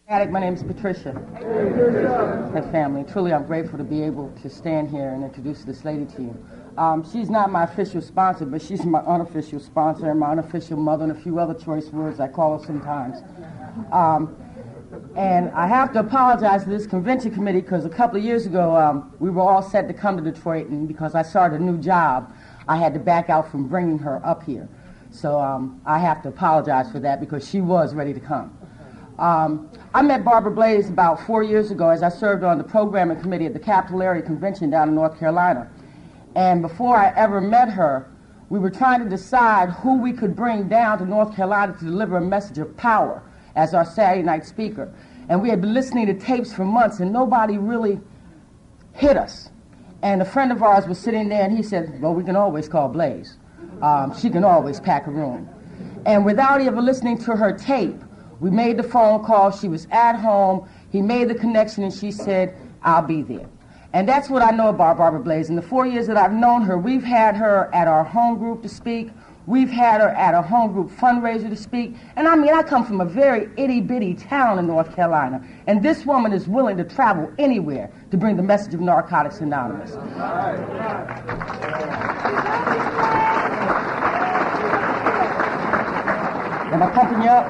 My name is Patricia. Hey, family. Truly, I'm grateful to be able to stand here and introduce this lady to you. She's not my official sponsor, but she's my unofficial sponsor and my unofficial mother and a few other choice words I call her sometimes. And I have to apologize to this convention committee because a couple of years ago, we were all set to come to Detroit, and because I started a new job, I had to back out from bringing her up here. So I have to apologize for that because she was ready to come. I met Barbara Blaze about 4 years ago as I served on the programming committee at the Capital Area Convention down in North Carolina. And before I ever met her, we were trying to decide who we could bring down to North Carolina to deliver a message of power as our Saturday night speaker. And we had been listening to tapes for months and nobody really hit us. And a friend of ours was sitting there and he said, well, we can always call Blaze. She can always pack a room. And without ever listening to her tape, we made the phone call. She was at home. He made the connection, and she said, I'll be there. And that's what I know about Barbara Blaze. In the 4 years that I've known her, we've had her at our home group to speak. We've had her at a home group fundraiser to speak. And I mean, I come from a very itty-bitty town in North Carolina, and this woman is willing to travel anywhere to bring the message of Narcotics Anonymous. Am I pumping you up?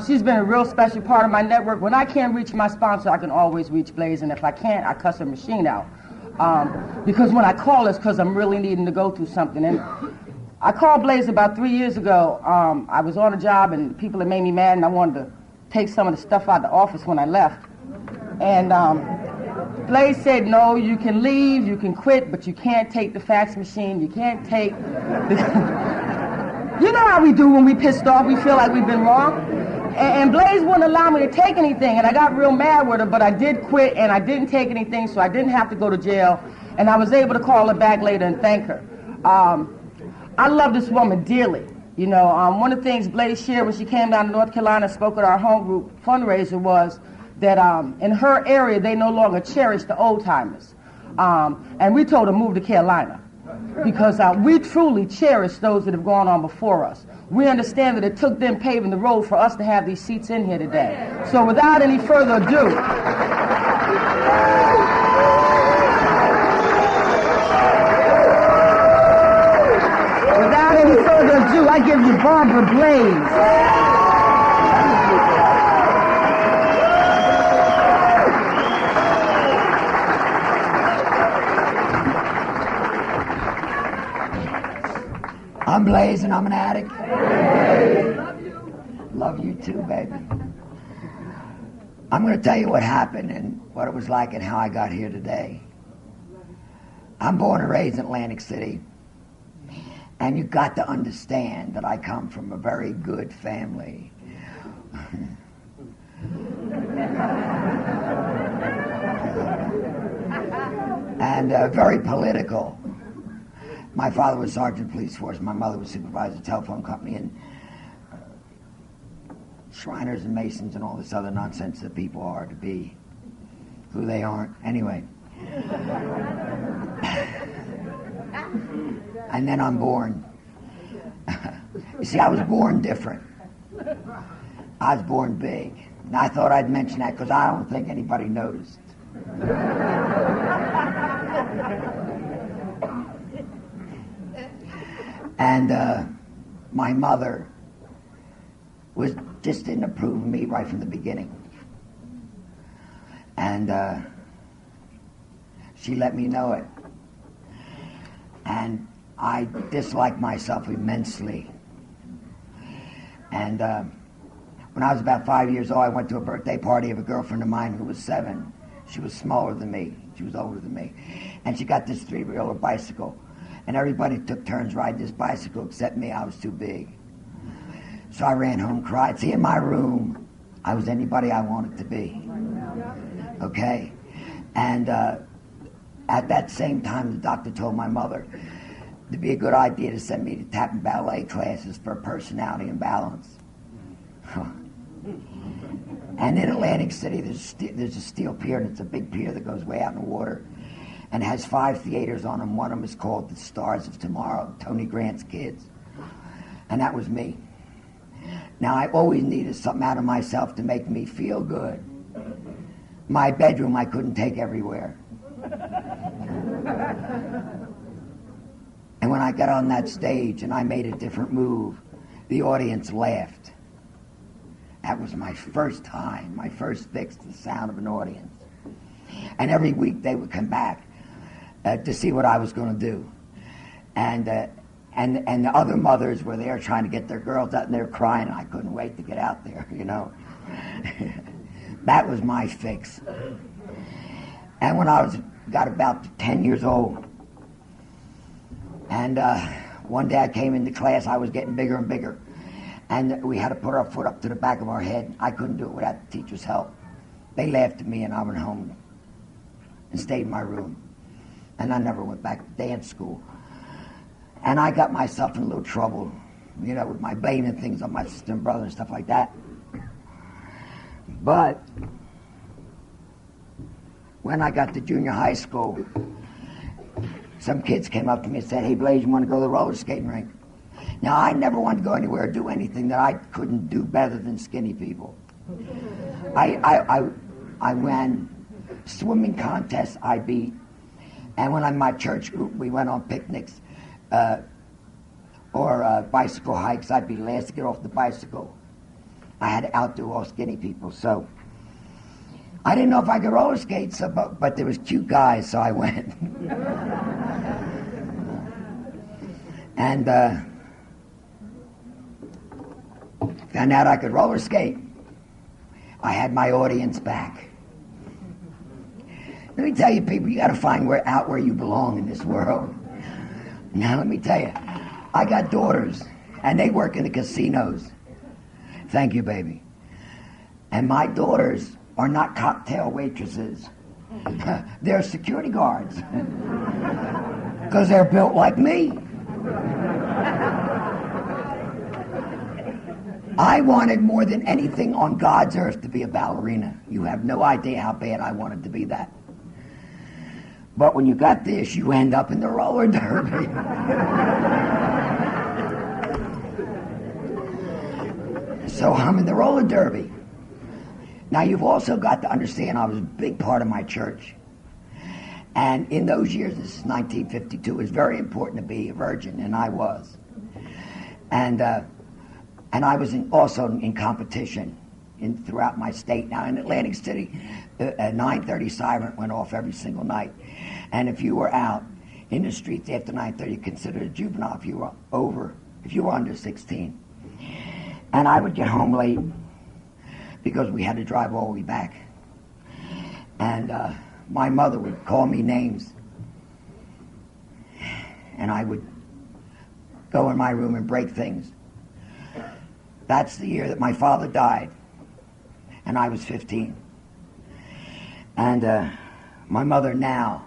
She's been a real special part of my network. When I can't reach my sponsor, I can always reach Blaze, and if I can't, I cuss her machine out. Because when I call, it's because I'm really needing to go through something. And I called Blaze about 3 years ago. I was on a job, and people had made me mad, and I wanted to take some of the stuff out of the office when I left. And Blaze said, no, you can leave, you can quit, but you can't take the fax machine, you can't take the... You know how we do when we pissed off, we feel like we've been wrong. And Blaze wouldn't allow me to take anything, and I got real mad with her, but I did quit, and I didn't take anything, so I didn't have to go to jail, and I was able to call her back later and thank her. I love this woman dearly. You know, one of the things Blaze shared when she came down to North Carolina and spoke at our home group fundraiser was that in her area, they no longer cherish the old-timers. And we told her, move to Carolina. Because we truly cherish those that have gone on before us. We understand that it took them paving the road for us to have these seats in here today. So without any further ado, I give you Barbara Blaze. I'm Blaze and I'm an addict. Love you too, baby. I'm going to tell you what happened and what it was like and how I got here today. I'm born and raised in Atlantic City. And you've got to understand that I come from a very good family. And very political. My father was sergeant of police force. My mother was supervisor of a telephone company, and Shriners and Masons and all this other nonsense that people are to be who they aren't. Anyway. And then I'm born. You see, I was born different. I was born big. And I thought I'd mention that because I don't think anybody noticed. And my mother just didn't approve of me right from the beginning. And she let me know it. And I disliked myself immensely. And when I was about 5 years old, I went to a birthday party of a girlfriend of mine who was 7. She was smaller than me. She was older than me. And she got this 3-wheeler bicycle. And everybody took turns riding this bicycle except me. I was too big. So I ran home, cried. See, in my room, I was anybody I wanted to be. Okay? And at that same time, the doctor told my mother it'd be a good idea to send me to tap and ballet classes for personality and balance. And in Atlantic City, there's a steel pier, and it's a big pier that goes way out in the water. And has 5 theaters on them. One of them is called The Stars of Tomorrow, Tony Grant's Kids. And that was me. Now, I always needed something out of myself to make me feel good. My bedroom I couldn't take everywhere. And when I got on that stage and I made a different move, the audience laughed. That was my first time, my first fix to the sound of an audience. And every week they would come back to see what I was going to do. And the other mothers were there trying to get their girls out, and they were crying, and I couldn't wait to get out there, you know. That was my fix. And when I got about 10 years old, and one day I came into class, I was getting bigger and bigger, and we had to put our foot up to the back of our head. I couldn't do it without the teacher's help. They laughed at me, and I went home and stayed in my room. And I never went back to dance school. And I got myself in a little trouble, you know, with my blaming things on my sister and brother and stuff like that. But when I got to junior high school, some kids came up to me and said, "Hey, Blaze, you want to go to the roller skating rink?" Now, I never wanted to go anywhere or do anything that I couldn't do better than skinny people. I ran swimming contests I beat. And when I'm in my church group, we went on picnics or bicycle hikes. I'd be the last to get off the bicycle. I had to outdo all skinny people. So I didn't know if I could roller skate, but there was cute guys, so I went. And found out I could roller skate. I had my audience back. Let me tell you, people, you got to find out where you belong in this world. Now, let me tell you, I got daughters, and they work in the casinos. Thank you, baby. And my daughters are not cocktail waitresses. They're security guards. Because they're built like me. I wanted more than anything on God's earth to be a ballerina. You have no idea how bad I wanted to be that. But when you got this, you end up in the roller derby. So I'm in the roller derby. Now, you've also got to understand I was a big part of my church. And in those years, this is 1952, it was very important to be a virgin, and I was. And I was also in competition throughout my state. Now, in Atlantic City, a 9:30 siren went off every single night. And if you were out in the streets after 9:30, you considered a juvenile if you were under 16. And I would get home late because we had to drive all the way back. And my mother would call me names. And I would go in my room and break things. That's the year that my father died, and I was 15. And my mother now,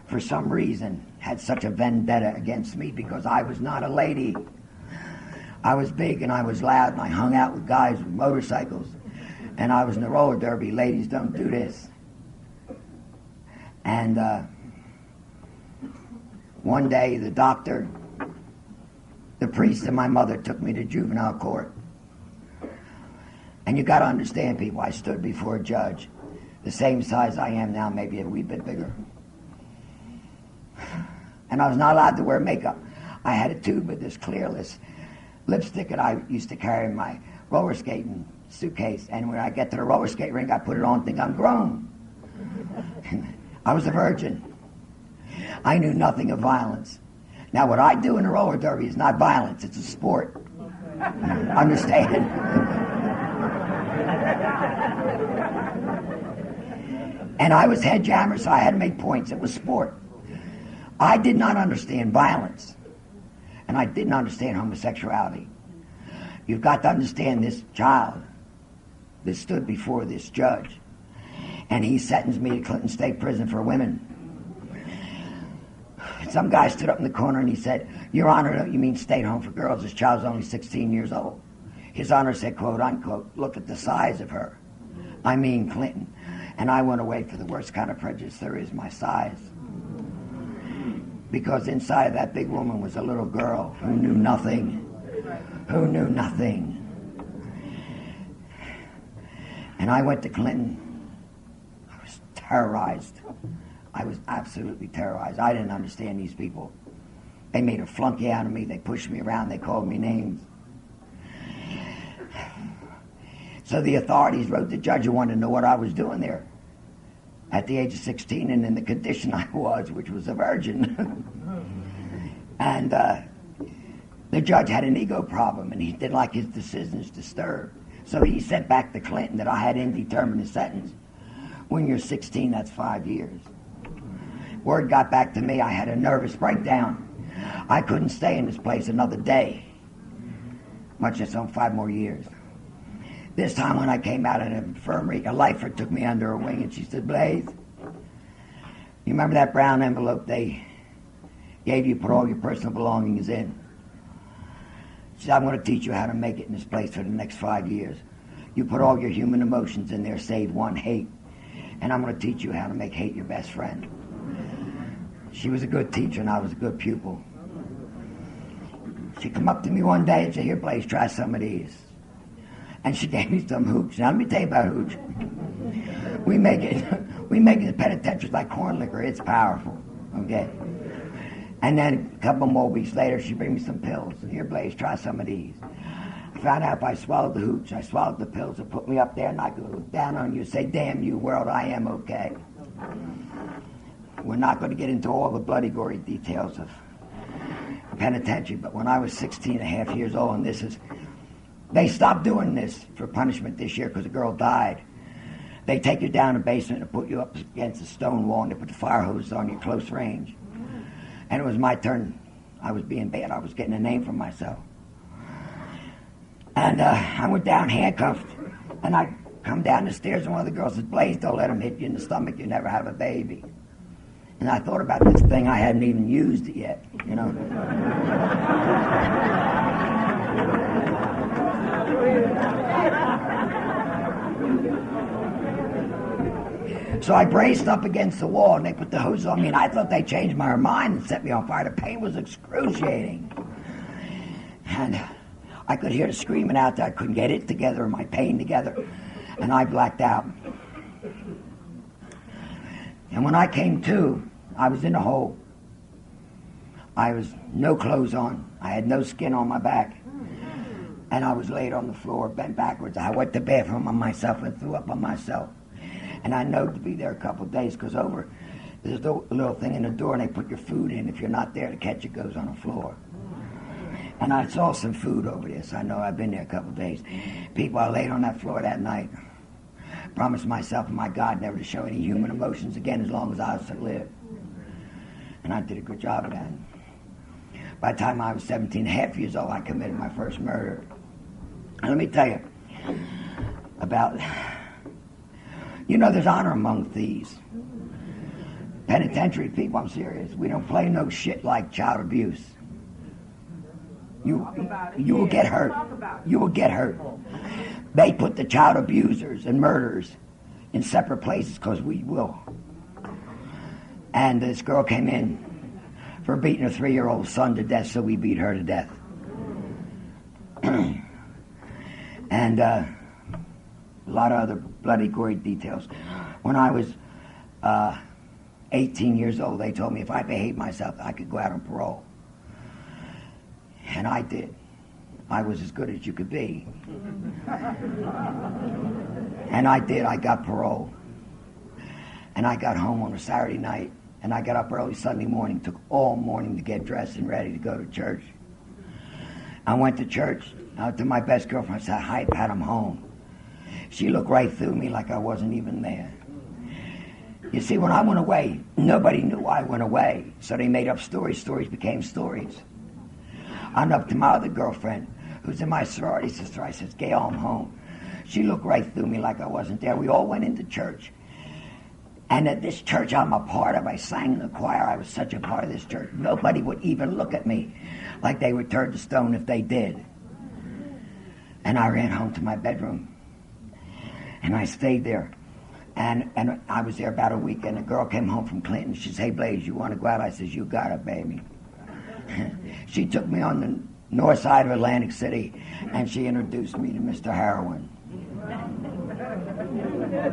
for some reason, had such a vendetta against me because I was not a lady. I was big and I was loud and I hung out with guys with motorcycles. And I was in the roller derby. Ladies don't do this. And one day the doctor, the priest, and my mother took me to juvenile court. And you got to understand, people, I stood before a judge, the same size I am now, maybe a wee bit bigger. And I was not allowed to wear makeup. I had a tube of this clearless lipstick that I used to carry in my roller skating suitcase. And when I get to the roller skate rink, I put it on and think I'm grown. I was a virgin. I knew nothing of violence. Now, what I do in the roller derby is not violence, it's a sport. Understand? And I was head jammer, so I had to make points. It was sport. I did not understand violence, and I didn't understand homosexuality. You've got to understand this child that stood before this judge, and he sentenced me to Clinton State Prison for women. Some guy stood up in the corner and he said, "Your Honor, don't you mean state home for girls? This child's only 16 years old." His Honor said, quote unquote, "Look at the size of her." I mean Clinton. And I went away for the worst kind of prejudice there is, my size. Because inside of that big woman was a little girl who knew nothing, who knew nothing. And I went to Clinton. I was terrorized. I was absolutely terrorized. I didn't understand these people. They made a flunky out of me. They pushed me around. They called me names. So the authorities wrote the judge who wanted to know what I was doing there at the age of 16 and in the condition I was, which was a virgin. And the judge had an ego problem, and he didn't like his decisions disturbed. So he sent back to Clinton that I had indeterminate sentence. When you're 16, that's 5 years. Word got back to me. I had a nervous breakdown. I couldn't stay in this place another day, much less on 5 more years. This time when I came out of the infirmary, a lifer took me under her wing, and she said, Blaze, you remember that brown envelope they gave you, put all your personal belongings in? She said, I'm going to teach you how to make it in this place for the next 5 years. You put all your human emotions in there, save one, hate. And I'm going to teach you how to make hate your best friend. She was a good teacher, and I was a good pupil. She come up to me one day and said, here, Blaze, try some of these. And she gave me some hooch. Now, let me tell you about hooch. We make it in penitentiaries like corn liquor. It's powerful, okay? And then a couple more weeks later, she bring me some pills. Here, Blaze, try some of these. I found out if I swallowed the hooch, I swallowed the pills, it put me up there, and I could look down on you and say, damn you, world, I am okay. We're not going to get into all the bloody, gory details of penitentiary, but when I was 16 and a half years old, and they stopped doing this for punishment this year because a girl died. They take you down the basement and put you up against a stone wall, and they put the fire hose on you close range. And it was my turn. I was being bad. I was getting a name for myself. And I went down handcuffed, and I come down the stairs, and one of the girls said, Blaze, don't let him hit you in the stomach. You never have a baby. And I thought about this thing. I hadn't even used it yet, you know. So I braced up against the wall, and they put the hose on me, and I thought they changed my mind and set me on fire. The pain was excruciating. And I could hear the screaming out there. I couldn't get it together or my pain together, and I blacked out. And when I came to, I was in a hole. I was no clothes on. I had no skin on my back. And I was laid on the floor, bent backwards. I went to the bathroom on myself and threw up on myself. And I know to be there a couple of days because there's a little thing in the door, and they put your food in. If you're not there to catch it, goes on the floor. And I saw some food over there, so I know I've been there a couple of days. People, I laid on that floor that night. Promised myself and my God never to show any human emotions again as long as I was to live. And I did a good job of that. By the time I was 17 and a half years old, I committed my first murder. And let me tell you about, there's honor among thieves. Penitentiary people, I'm serious. We don't play no shit like child abuse. You will get hurt. You will get hurt. They put the child abusers and murderers in separate places because we will. And this girl came in for beating her 3-year-old son to death, so we beat her to death. And a lot of other bloody, gory details. When I was 18 years old, they told me if I behaved myself, I could go out on parole. And I did. I was as good as you could be. And I did. I got parole. And I got home on a Saturday night, and I got up early Sunday morning, took all morning to get dressed and ready to go to church. I went to church. I to my best girlfriend, I said, hi, Pat, I'm home. She looked right through me like I wasn't even there. You see, when I went away, nobody knew I went away. So they made up stories. Stories became stories. I went up to my other girlfriend, who's in my sorority sister. I said, Gail, I'm home. She looked right through me like I wasn't there. We all went into church. And at this church I'm a part of, I sang in the choir. I was such a part of this church. Nobody would even look at me like they would turn to stone if they did. And I ran home to my bedroom. And I stayed there. And I was there about a week, and a girl came home from Clinton. She said, hey, Blaze, you want to go out? I said, you got it, baby. She took me on north side of Atlantic City, and she introduced me to Mr. Heroin.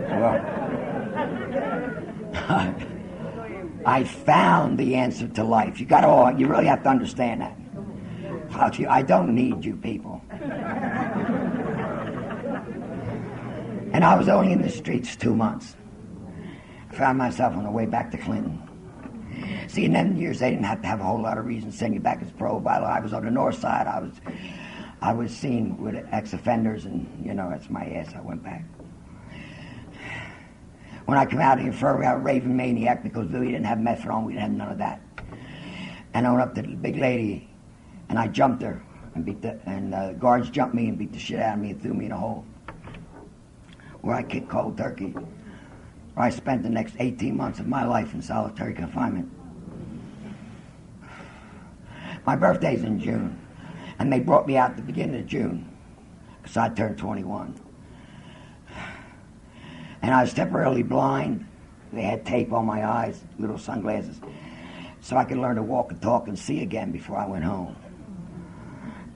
Well, I found the answer to life. You really have to understand that. I don't need you people. And I was only in the streets 2 months. I found myself on the way back to Clinton. See, in them years, they didn't have to have a whole lot of reason to send you back as parole. I was on the north side. I was seen with ex-offenders, and, that's my ass. I went back. When I come out of the infirmary, I was a raving maniac because we didn't have methadone. We didn't have none of that. And I went up to the big lady, and I jumped her, and the guards jumped me and beat the shit out of me and threw me in a hole, where I kicked cold turkey, where I spent the next 18 months of my life in solitary confinement. My birthday's in June, and they brought me out at the beginning of June, because I turned 21. And I was temporarily blind. They had tape on my eyes, little sunglasses, so I could learn to walk and talk and see again before I went home.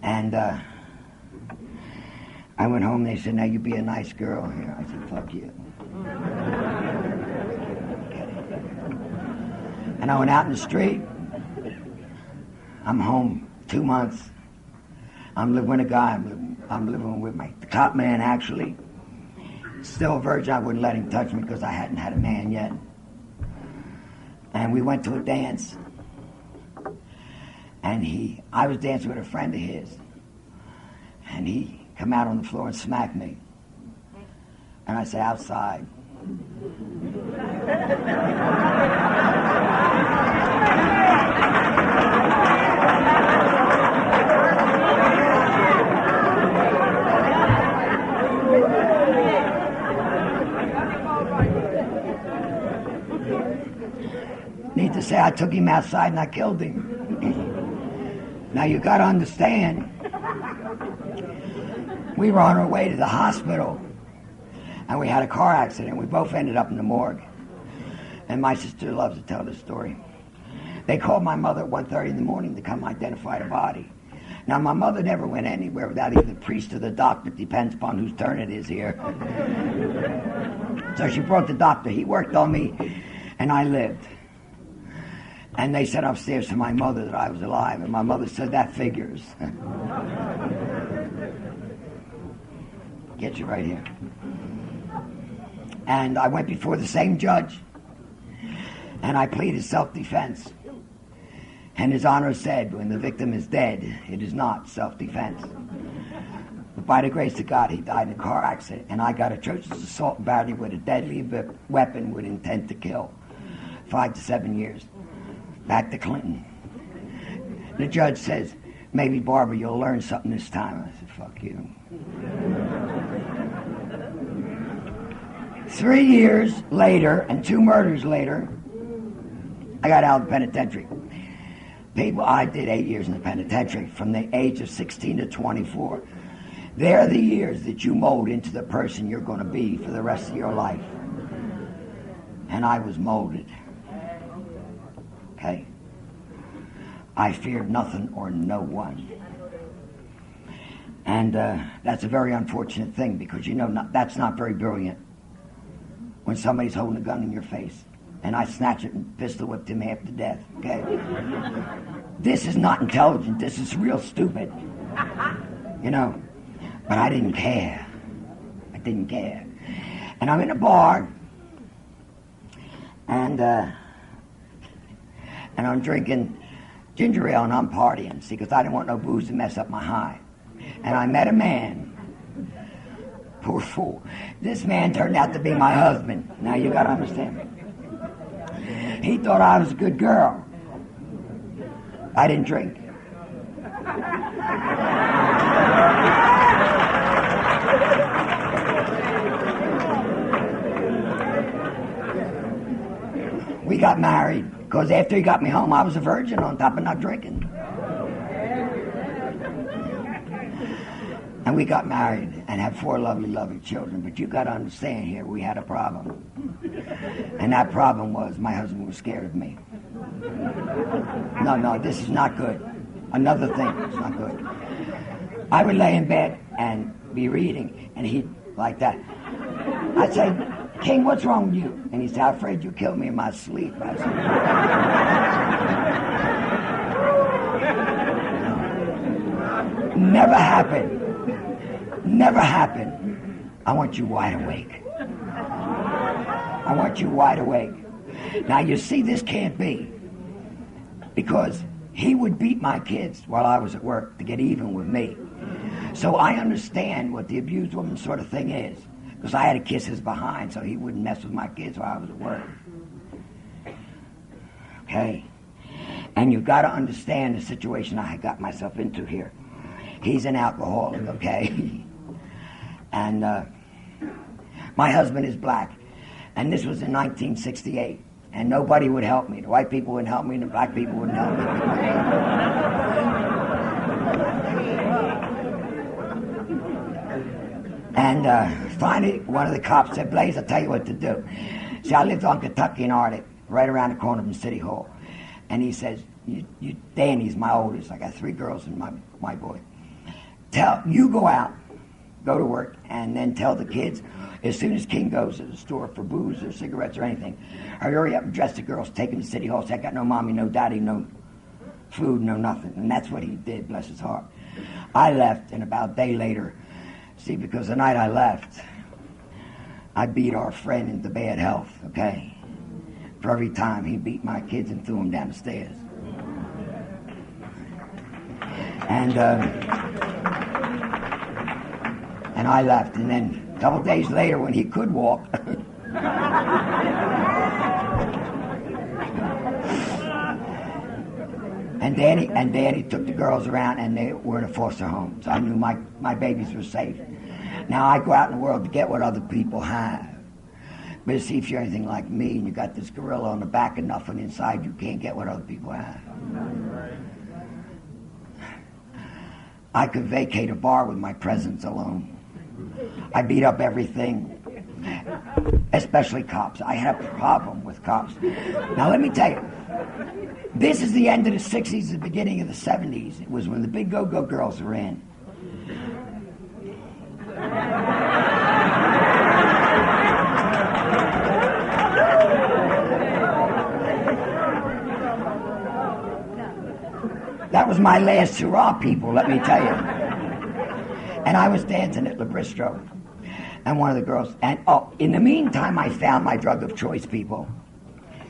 And I went home, and they said, now you be a nice girl here. I said, fuck you. And I went out in the street. I'm home 2 months. I'm living with a guy. I'm living with the cop man, actually. Still a virgin. I wouldn't let him touch me because I hadn't had a man yet. And we went to a dance. And I was dancing with a friend of his. And he come out on the floor and smacked me. And I said, outside. Need to say I took him outside and I killed him. Now you got to understand, we were on our way to the hospital and we had a car accident. We both ended up in the morgue. And my sister loves to tell this story. They called my mother at 1:30 in the morning to come identify the body. Now my mother never went anywhere without either the priest or the doctor. It depends upon whose turn it is here. So she brought the doctor. He worked on me and I lived. And they said upstairs to my mother that I was alive, and my mother said, that figures. Get you right here. And I went before the same judge, and I pleaded self-defense. And His Honor said, when the victim is dead, it is not self-defense. But by the grace of God, he died in a car accident, and I got a church's assault and battery with a deadly weapon with intent to kill. 5 to 7 years. Back to Clinton. The judge says, maybe, Barbara, you'll learn something this time. I said, fuck you. 3 years later, and 2 murders later, I got out of the penitentiary. I did 8 years in the penitentiary, from the age of 16 to 24. They're the years that you mold into the person you're going to be for the rest of your life. And I was molded. Okay? I feared nothing or no one. And that's a very unfortunate thing because, that's not very brilliant when somebody's holding a gun in your face. And I snatched it and pistol whipped him half to death. Okay? This is not intelligent. This is real stupid. But I didn't care. I didn't care. And I'm in a bar. And I'm drinking ginger ale and I'm partying, see, because I didn't want no booze to mess up my high. And I met a man, poor fool. This man turned out to be my husband. Now you got to understand me. He thought I was a good girl. I didn't drink. We got married. Because after he got me home, I was a virgin on top of not drinking. And we got married and had 4 lovely, lovely children. But you got to understand here, we had a problem. And that problem was my husband was scared of me. No, this is not good. Another thing, it's not good. I would lay in bed and be reading, and he'd like that. I'd say, King, what's wrong with you? And he'd say, I'm afraid you killed me in my sleep. I said, never happened. Never happened. I want you wide awake. I want you wide awake. Now, you see, this can't be. Because he would beat my kids while I was at work to get even with me. So I understand what the abused woman sort of thing is. Because I had to kiss his behind so he wouldn't mess with my kids while I was at work. Okay? And you've got to understand the situation I got myself into here. He's an alcoholic, okay? And my husband is black. And this was in 1968. And nobody would help me. The white people wouldn't help me, and the black people wouldn't help me. And finally, one of the cops said, Blaze, I'll tell you what to do. See, I lived on Kentucky and Arctic, right around the corner from City Hall. And he says, Danny's my oldest. I got 3 girls and my boy. You go out, go to work, and then tell the kids, as soon as King goes to the store for booze or cigarettes or anything, hurry up and dress the girls, take them to City Hall, say, I got no mommy, no daddy, no food, no nothing. And that's what he did, bless his heart. I left, and about a day later, see, because the night I left, I beat our friend into bad health, okay? For every time he beat my kids and threw them down the stairs. And I left, and then a couple days later, when he could walk, and Danny took the girls around, and they were in a foster home, so I knew my babies were safe. Now I go out in the world to get what other people have, but see, if you're anything like me, and you got this gorilla on the back and nothing inside, you can't get what other people have. I could vacate a bar with my presence alone. I beat up everything, especially cops. I had a problem with cops. Now let me tell you, this is the end of the 60s, the beginning of the 70s. It was when the big go-go girls were in. That was my last hurrah, people, let me tell you. And I was dancing at La Bistro. And one of the girls, and in the meantime, I found my drug of choice, people.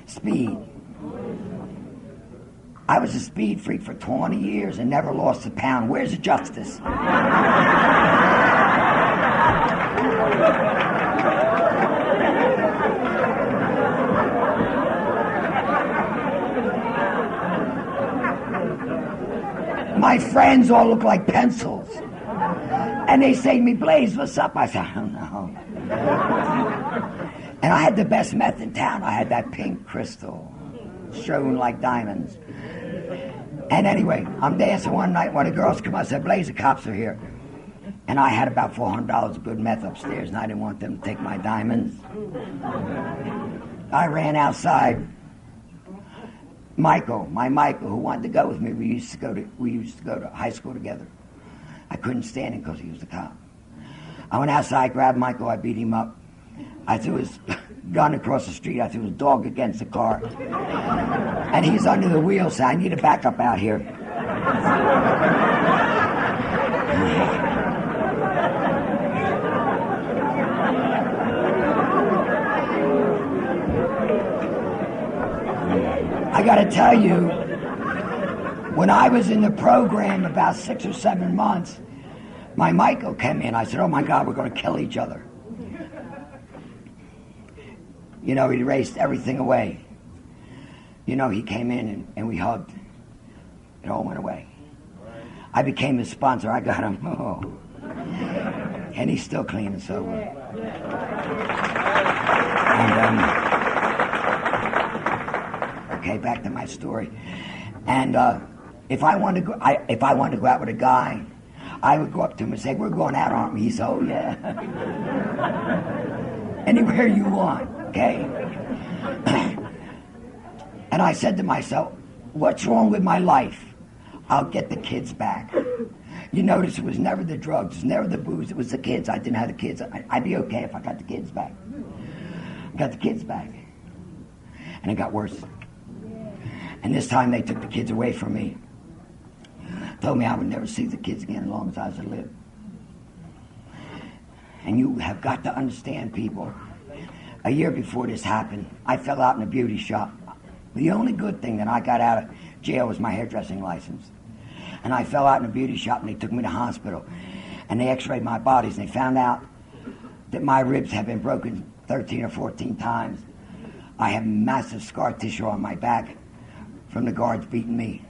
Speed. I was a speed freak for 20 years and never lost a pound. Where's the justice? My friends all look like pencils. And they say to me, Blaze, what's up? I said, I don't know. And I had the best meth in town. I had that pink crystal, shone like diamonds. And anyway, I'm dancing one night. One of the girls come up and said, Blaze, the cops are here. And I had about $400 of good meth upstairs, and I didn't want them to take my diamonds. I ran outside. Michael, who wanted to go with me, we used to go to high school together. I couldn't stand him because he was a cop. I went outside, grabbed Michael, I beat him up. I threw his gun across the street, I threw his dog against the car. And he's under the wheel, so I need a backup out here. I got to tell you, when I was in the program about 6 or 7 months, my Michael came in. I said, oh my God, we're going to kill each other. You know, he erased everything away. You know, he came in and we hugged. It all went away. I became his sponsor. I got him. Oh. And he's still clean and sober. And, okay, back to my story. And if I wanted to go out with a guy, I would go up to him and say, we're going out, aren't we? He said, oh, yeah. Anywhere you want, okay? And I said to myself, what's wrong with my life? I'll get the kids back. You notice it was never the drugs, it was never the booze, it was the kids. I didn't have the kids. I'd be okay if I got the kids back. I got the kids back. And it got worse. And this time they took the kids away from me. Told me I would never see the kids again as long as I was to live. And you have got to understand, people, a year before this happened, I fell out in a beauty shop. The only good thing that I got out of jail was my hairdressing license. And I fell out in a beauty shop, and they took me to hospital. And they x-rayed my bodies, and they found out that my ribs had been broken 13 or 14 times. I have massive scar tissue on my back from the guards beating me.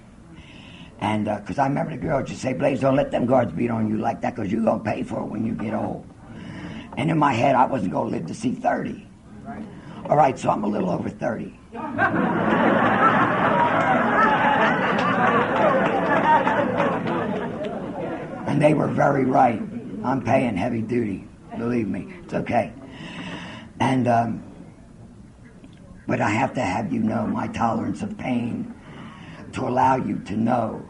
And because I remember the girl just say, Blaze, don't let them guards beat on you like that, because you're going to pay for it when you get old. And in my head, I wasn't going to live to see 30. All right, so I'm a little over 30. And they were very right. I'm paying heavy duty. Believe me, it's okay. And but I have to have you know my tolerance of pain to allow you to know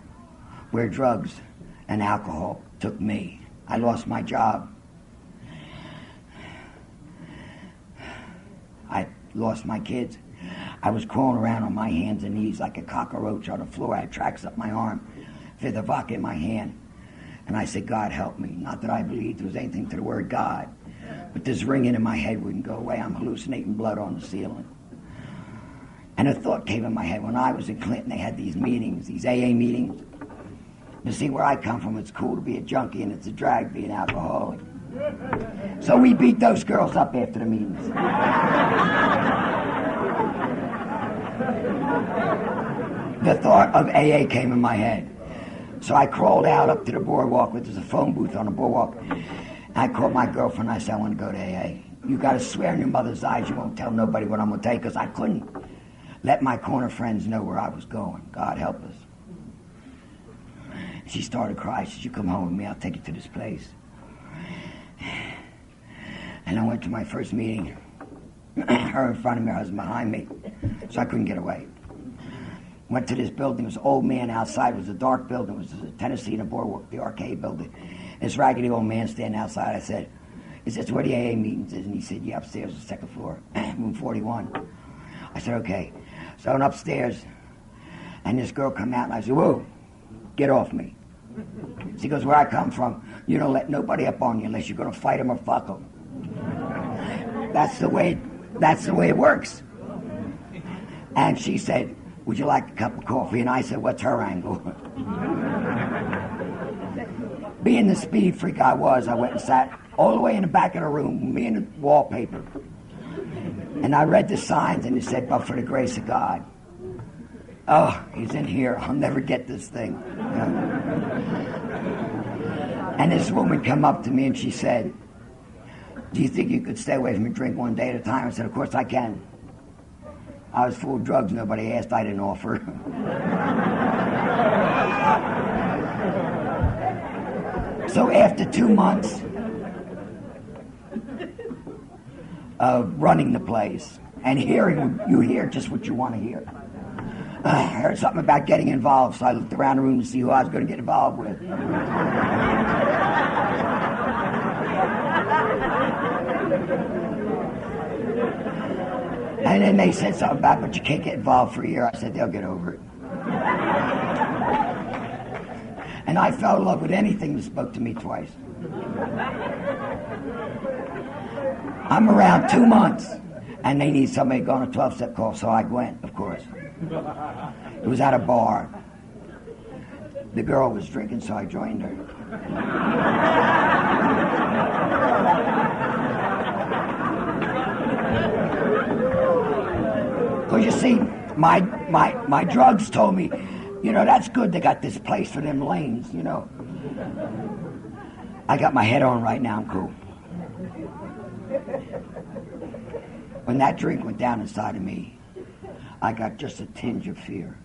where drugs and alcohol took me. I lost my job. I lost my kids. I was crawling around on my hands and knees like a cockroach on the floor. I had tracks up my arm, fifth of vodka in my hand. And I said, God help me. Not that I believed there was anything to the word God, but this ringing in my head wouldn't go away. I'm hallucinating blood on the ceiling. And a thought came in my head. When I was in Clinton, they had these meetings, these AA meetings. You see, where I come from, it's cool to be a junkie and it's a drag to be an alcoholic. So we beat those girls up after the meetings. The thought of AA came in my head. So I crawled out up to the boardwalk, where there's a phone booth on the boardwalk. And I called my girlfriend and I said, I want to go to AA. You got to swear in your mother's eyes you won't tell nobody what I'm going to tell you, because I couldn't let my corner friends know where I was going. God help us. She started crying. She said, you come home with me, I'll take you to this place. And I went to my first meeting. Her in front of me, her husband behind me. So I couldn't get away. Went to this building. There was an old man outside. It was a dark building. It was a Tennessee and a Boardwalk, the arcade building. This raggedy old man standing outside. I said, is this where the AA meetings is? And he said, yeah, upstairs, the second floor, room 41. I said, okay. So I went upstairs, and this girl come out, and I said, whoa, get off me. She goes, where I come from, you don't let nobody up on you unless you're going to fight them or fuck them. That's the way it works. And she said, would you like a cup of coffee? And I said, what's her angle? Being the speed freak I was, I went and sat all the way in the back of the room, me and the wallpaper. And I read the signs, and it said, but for the grace of God. Oh, he's in here. I'll never get this thing. And this woman come up to me, and she said, do you think you could stay away from a drink one day at a time? I said, of course I can. I was full of drugs. Nobody asked. I didn't offer. So after 2 months of running the place and hearing, you hear just what you want to hear. I heard something about getting involved, so I looked around the room to see who I was going to get involved with. And then they said something about, but you can't get involved for a year. I said, they'll get over it. And I fell in love with anything that spoke to me twice. I'm around 2 months, and they need somebody to go on a 12-step call, so I went, of course. It was at a bar. The girl was drinking, so I joined her. Because you see, my drugs told me, you know, that's good they got this place for them lanes, you know. I got my head on right now, I'm cool. When that drink went down inside of me, I got just a tinge of fear.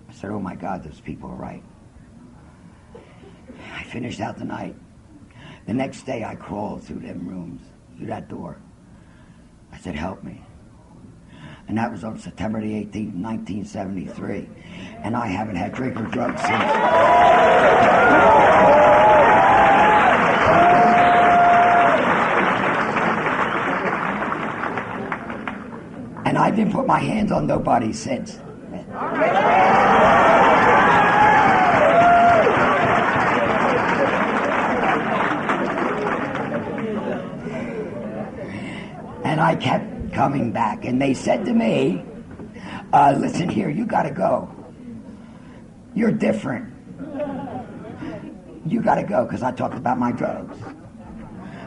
I said, oh my God, those people are right. I finished out the night. The next day I crawled through them rooms, through that door. I said, help me. And that was on September the 18th, 1973. And I haven't had drink or drugs since. And I didn't put my hands on nobody since. And I kept coming back. And they said to me, listen here, you got to go. You're different. You got to go, because I talked about my drugs.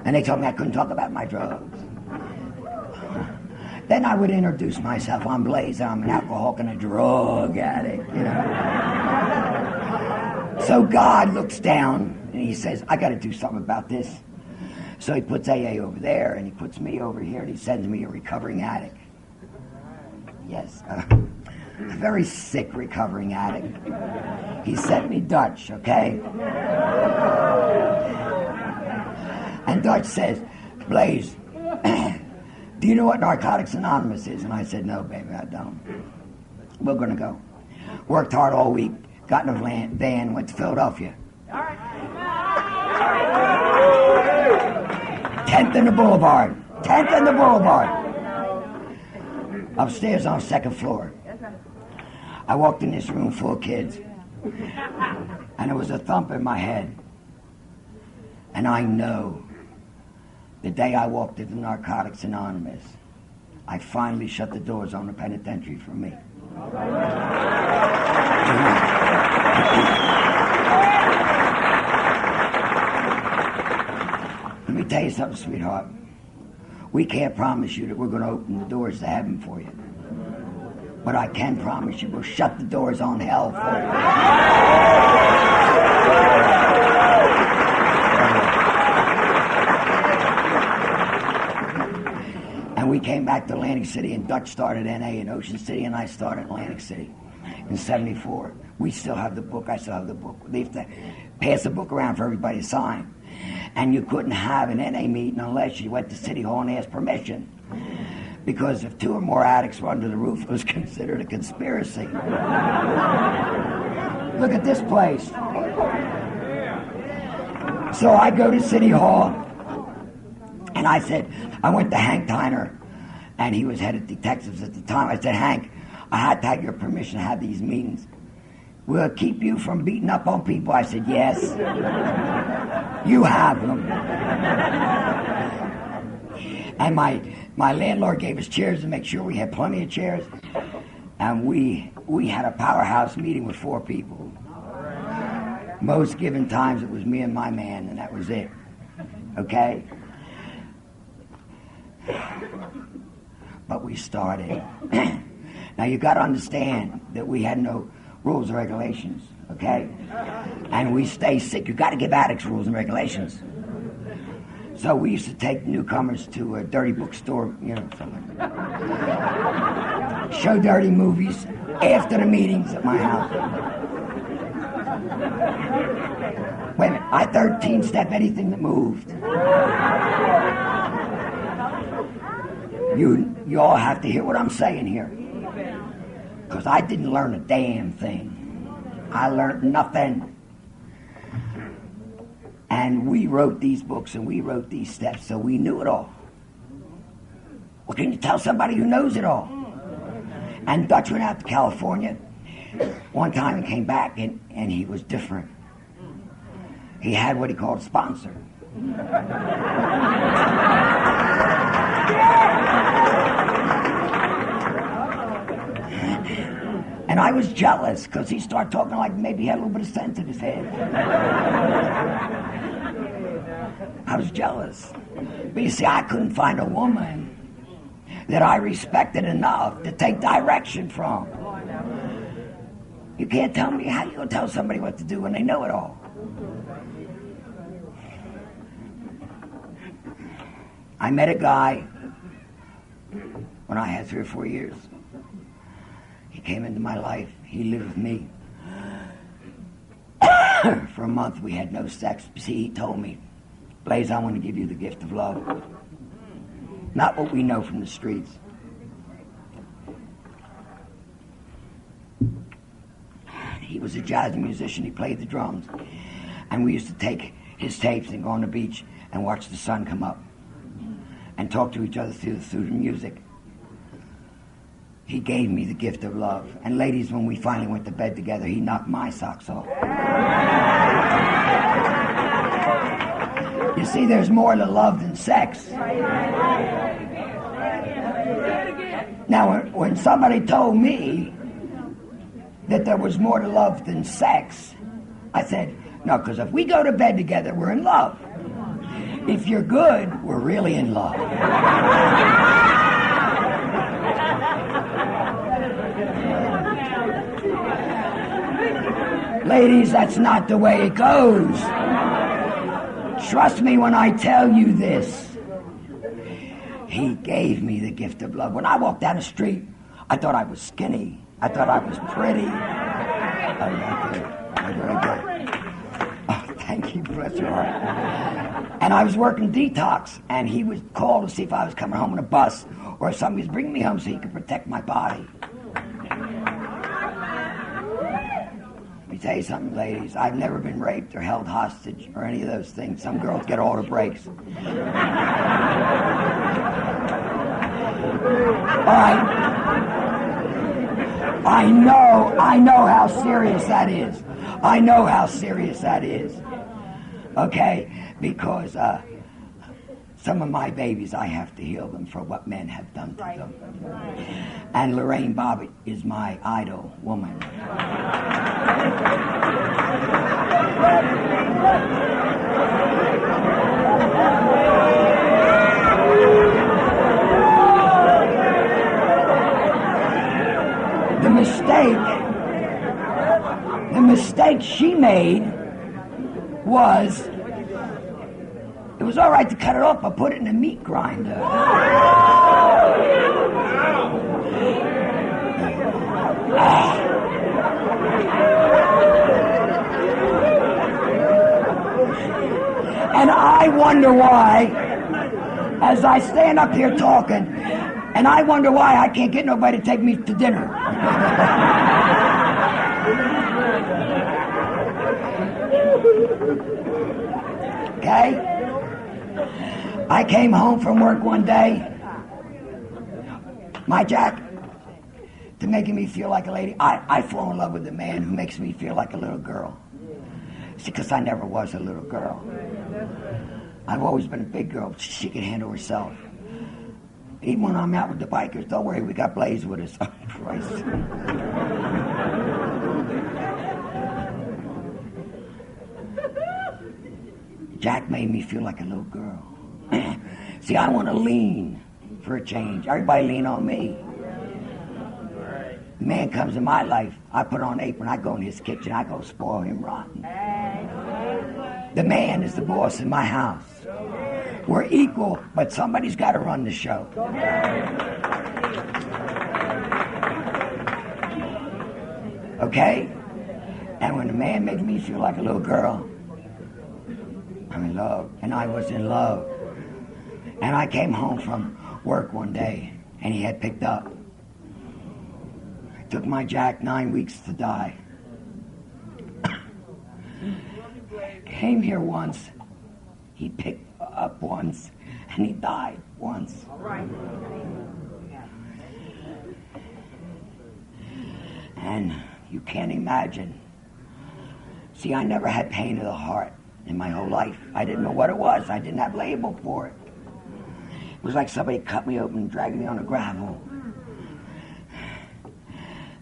And they told me I couldn't talk about my drugs. Then I would introduce myself. I'm Blaze. I'm an alcoholic and a drug addict, you know. So God looks down and he says, I got to do something about this. So he puts AA over there and he puts me over here and he sends me a recovering addict. Yes, a very sick recovering addict. He sent me Dutch, okay? And Dutch says, Blaze, do you know what Narcotics Anonymous is? And I said, no, baby, I don't. We're going to go. Worked hard all week, got in a van, went to Philadelphia. 10th and the Boulevard. 10th and the Boulevard. Upstairs on the second floor. I walked in this room full of kids. And there was a thump in my head. And I know the day I walked into Narcotics Anonymous, I finally shut the doors on the penitentiary for me. Let me tell you something, sweetheart. We can't promise you that we're going to open the doors to heaven for you. But I can promise you we'll shut the doors on hell for you. And we came back to Atlantic City, and Dutch started NA in Ocean City, and I started Atlantic City in 74. We still have the book. I still have the book. They have to pass the book around for everybody to sign. And you couldn't have an NA meeting unless you went to City Hall and asked permission. Because if 2 or more addicts were under the roof, it was considered a conspiracy. Look at this place. So I go to City Hall, and I said, I went to Hank Tyner, and he was head of detectives at the time. I said, Hank, I had to have your permission to have these meetings. Will it keep you from beating up on people? I said, yes. You have them. And my landlord gave us chairs to make sure we had plenty of chairs. And we had a powerhouse meeting with 4 people. Most given times it was me and my man, and that was it. Okay? But we started. Now you got to understand that we had no rules and regulations, okay? And we stay sick. You got to give addicts rules and regulations. So we used to take newcomers to a dirty bookstore, you know, something like that. Show dirty movies after the meetings at my house. Wait a minute, I 13-step anything that moved. You all have to hear what I'm saying here. Because I didn't learn a damn thing. I learned nothing. And we wrote these books and we wrote these steps, so we knew it all. Well, can you tell somebody who knows it all? And Dutch went out to California one time and came back, and he was different. He had what he called a sponsor. And I was jealous because he started talking like maybe he had a little bit of sense in his head. I was jealous. But you see, I couldn't find a woman that I respected enough to take direction from. You can't tell me how you gonna tell somebody what to do when they know it all. I met a guy when I had 3 or 4 years. He came into my life. He lived with me. For a month we had no sex. See, he told me, Blaze, I want to give you the gift of love. Not what we know from the streets. He was a jazz musician. He played the drums. And we used to take his tapes and go on the beach and watch the sun come up and talk to each other through the music. He gave me the gift of love. And ladies, when we finally went to bed together, he knocked my socks off. You see, there's more to love than sex. Now, when somebody told me that there was more to love than sex, I said, no, because if we go to bed together, we're in love. If you're good, we're really in love. Ladies, that's not the way it goes. Trust me when I tell you this. He gave me the gift of love. When I walked down the street, I thought I was skinny. I thought I was pretty. Very good. Oh, thank you, bless your heart. And I was working detox, and he would call to see if I was coming home on a bus or if somebody was bringing me home so he could protect my body. Let me tell you something, ladies. I've never been raped or held hostage or any of those things. Some girls get all the breaks. All right. I know how serious that is. I know how serious that is. Okay? Because some of my babies, I have to heal them for what men have done to them. And Lorraine Bobbitt is my idol woman. The mistake she made was, it was all right to cut it off, but put it in a meat grinder. And I wonder why, as I stand up here talking, and I wonder why I can't get nobody to take me to dinner. Okay? I came home from work one day. My Jack, to making me feel like a lady, I fall in love with a man who makes me feel like a little girl. See, because I never was a little girl. I've always been a big girl. She can handle herself. Even when I'm out with the bikers, don't worry, we got Blaze with us. Oh, Christ. Jack made me feel like a little girl. See, I want to lean for a change. Everybody lean on me. The man comes in my life, I put on an apron, I go in his kitchen, I go spoil him rotten. The man is the boss in my house. We're equal, but somebody's got to run the show. Okay? And when the man makes me feel like a little girl, I'm in love. And I was in love. And I came home from work one day, and he had picked up. It took my Jack 9 weeks to die. Came here once, he picked up once, and he died once. And you can't imagine. See, I never had pain of the heart in my whole life. I didn't know what it was. I didn't have a label for it. It was like somebody cut me open and dragged me on the gravel.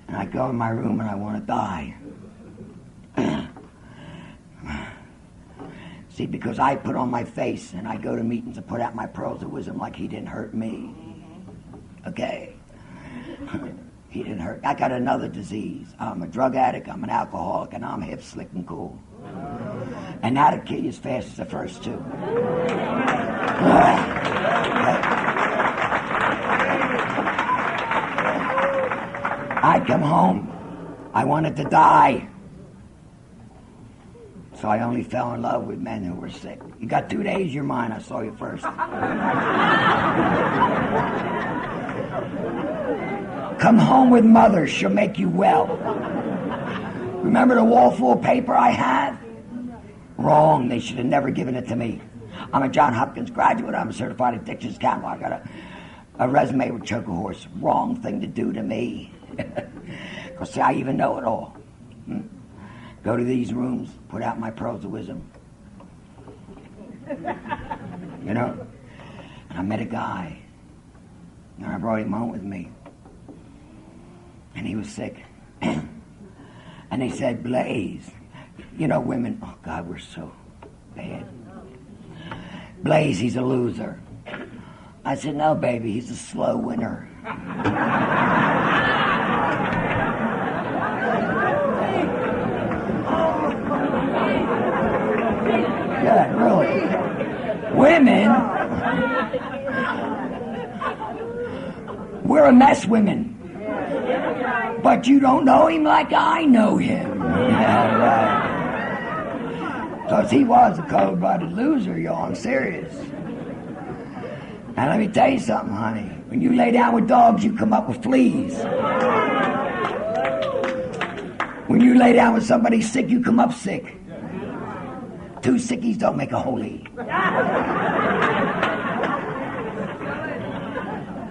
And I go in my room and I want to die. See, because I put on my face and I go to meetings and put out my pearls of wisdom like he didn't hurt me. Okay? He didn't hurt. I got another disease. I'm a drug addict, I'm an alcoholic, and I'm hip, slick, and cool. And that'll kill you as fast as the first two. I come home. I wanted to die. So I only fell in love with men who were sick. You got 2 days, you're mine. I saw you first. Come home with mother. She'll make you well. Remember the wall full of paper I have? Wrong. They should have never given it to me. I'm a Johns Hopkins graduate. I'm a certified addictions counselor. I got a resume with choke a horse. Wrong thing to do to me. Because see, I even know it all. Go to these rooms, put out my pearls of wisdom. You know? And I met a guy. And I brought him home with me. And he was sick. And they said, Blaze. You know, women, oh God, we're so bad. Blaze, he's a loser. I said, no, baby, he's a slow winner. Yeah, really. Women, we're a mess, women. But you don't know him like I know him. Yeah, right. Because he was a cold-blooded loser, y'all. I'm serious. Now, let me tell you something, honey. When you lay down with dogs, you come up with fleas. When you lay down with somebody sick, you come up sick. Two sickies don't make a holy.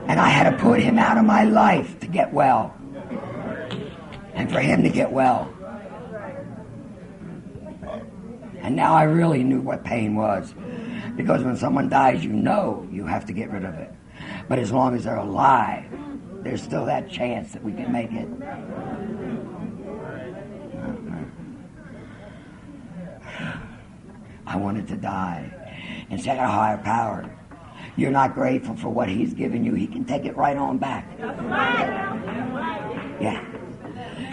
And I had to put him out of my life to get well. And for him to get well. And now I really knew what pain was. Because when someone dies, you know you have to get rid of it. But as long as they're alive, there's still that chance that we can make it. I wanted to die. Instead of a higher power, you're not grateful for what he's given you. He can take it right on back. Yeah.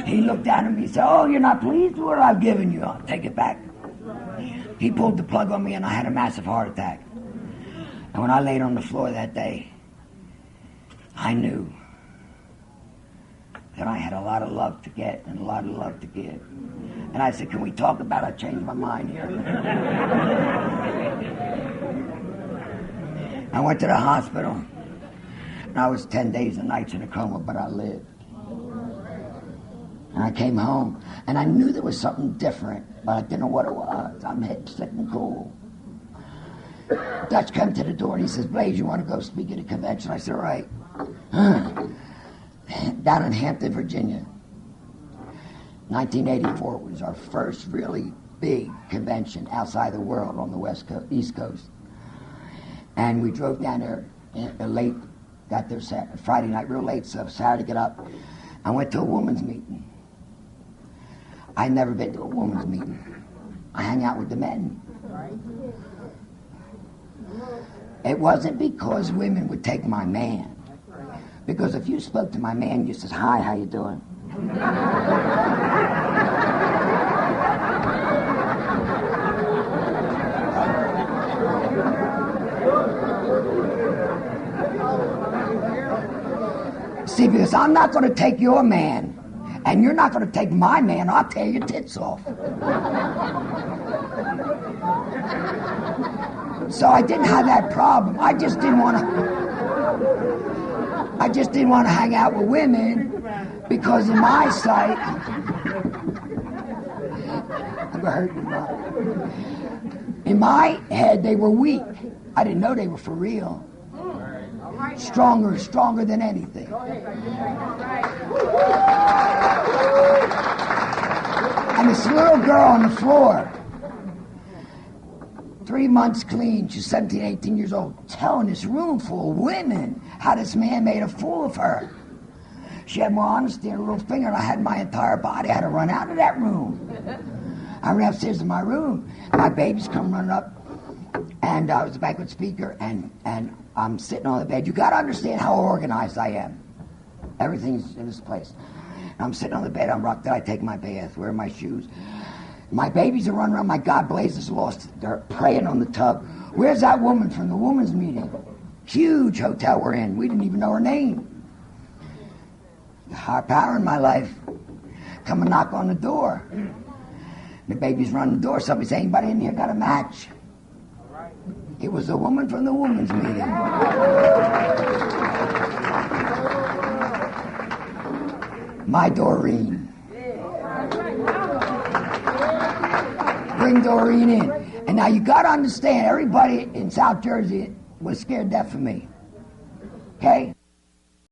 He looked at him and he said, oh, you're not pleased with what I've given you. I'll take it back. He pulled the plug on me and I had a massive heart attack. And when I laid on the floor that day, I knew that I had a lot of love to get and a lot of love to give. And I said, can we talk about it? I changed my mind here. I went to the hospital. And I was 10 days and nights in a coma, but I lived. And I came home, and I knew there was something different, but I didn't know what it was. I'm hip, sick, and cool. Dutch came to the door, and he says, Blaze, you want to go speak at a convention? I said, all right. Down in Hampton, Virginia. 1984 was our first really big convention outside the world on the East Coast. And we drove down there late, got there Friday night real late, so Saturday get up. I went to a women's meeting. I'd never been to a women's meeting. I hang out with the men. It wasn't because women would take my man. Because if you spoke to my man, you said, hi, how you doing? See, because I'm not going to take your man, and you're not going to take my man, I'll tear your tits off. So I didn't have that problem. I just didn't want to hang out with women because in my sight, I'm gonna hurt you now. In my head, they were weak. I didn't know they were for real. Stronger than anything. And this little girl on the floor, 3 months clean, she's 17, 18 years old, telling this room full of women how this man made a fool of her. She had more honesty in her little finger than I had in my entire body. I had to run out of that room. I ran upstairs to my room. My babies come running up, and I was a banquet speaker, and I'm sitting on the bed. You got to understand how organized I am. Everything's in this place. I'm sitting on the bed. I'm rocked. Did I take my bath? Where are my shoes? My babies are running around. My God, Blaze is lost. They're praying on the tub. Where's that woman from the women's meeting? Huge hotel we're in. We didn't even know her name. The higher power in my life. Come and knock on the door. The babies run the door. Somebody says, anybody in here got a match? It was a woman from the women's meeting. My Doreen. bring Doreen in. And now you got to understand, everybody in South Jersey was scared deaf of me. Okay?